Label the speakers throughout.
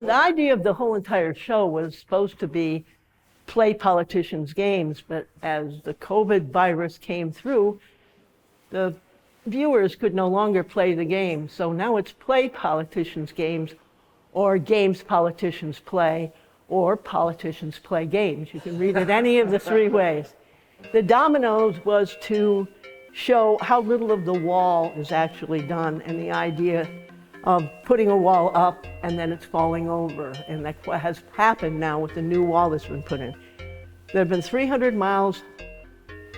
Speaker 1: The idea of the whole entire show was supposed to be play politicians' games, but as the COVID virus came through, the viewers could no longer play the game. So now it's play politicians' games, or games politicians play, or politicians play games. You can read it any of the three ways. The dominoes was to show how little of the wall is actually done, and the idea of putting a wall up and then it's falling over. And that's what has happened now with the new wall that's been put in. There have been 300 miles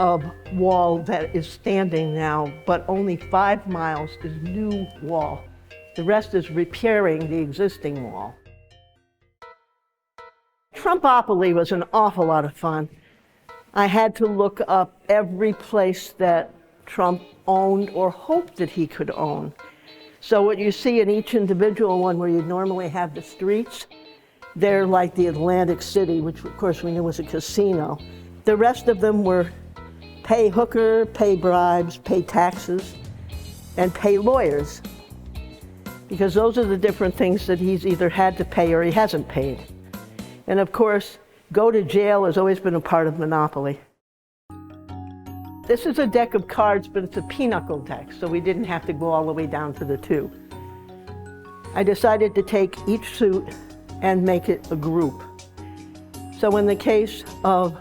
Speaker 1: of wall that is standing now, but only 5 miles is new wall. The rest is repairing the existing wall. Trumpopoly was an awful lot of fun. I had to look up every place that Trump owned or hoped that he could own. So what you see in each individual one where you normally have the streets, they're like the Atlantic City, which of course we knew was a casino. The rest of them were pay hooker, pay bribes, pay taxes, and pay lawyers. Because those are the different things that he's either had to pay or he hasn't paid. And of course, go to jail has always been a part of Monopoly. This is a deck of cards, but it's a pinochle deck, so we didn't have to go all the way down to the 2. I decided to take each suit and make it a group. So in the case of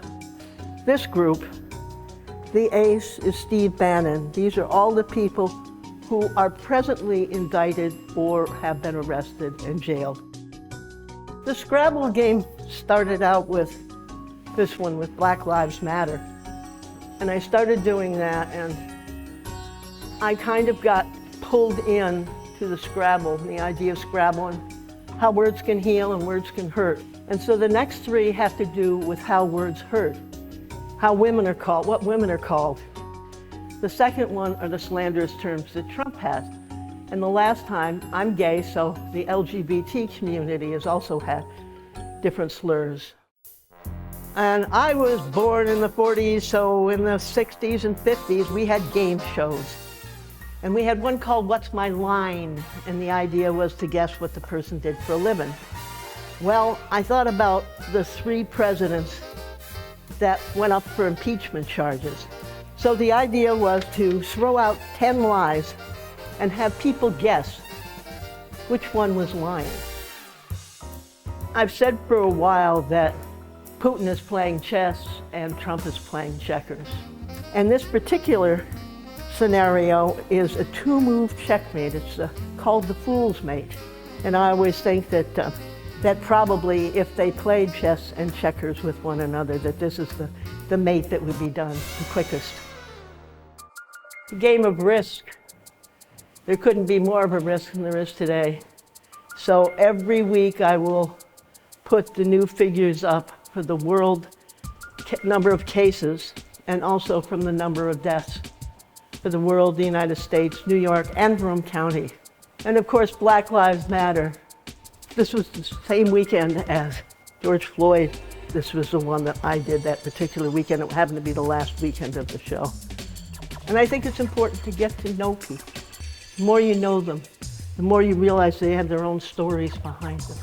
Speaker 1: this group, the ace is Steve Bannon. These are all the people who are presently indicted or have been arrested and jailed. The Scrabble game started out with this one, with Black Lives Matter. And I started doing that, and I kind of got pulled in to the Scrabble, the idea of Scrabble, and how words can heal and words can hurt. And so the next 3 have to do with how words hurt, how women are called, what women are called. The second one are the slanderous terms that Trump has. And the last time, I'm gay, so the LGBT community has also had different slurs. And I was born in the 40s, so in the 60s and 50s, we had game shows. And we had one called What's My Line? And the idea was to guess what the person did for a living. Well, I thought about the 3 presidents that went up for impeachment charges. So the idea was to throw out 10 lies and have people guess which one was lying. I've said for a while that Putin is playing chess and Trump is playing checkers. And this particular scenario is a 2-move checkmate. It's called the fool's mate. And I always think that that probably, if they played chess and checkers with one another, that this is the mate that would be done the quickest. The game of risk. There couldn't be more of a risk than there is today. So every week I will put the new figures up for the world number of cases and also from the number of deaths for the world, the United States, New York, and Broome County. And of course, Black Lives Matter. This was the same weekend as George Floyd. This was the one that I did that particular weekend. It happened to be the last weekend of the show. And I think it's important to get to know people. The more you know them, the more you realize they have their own stories behind them.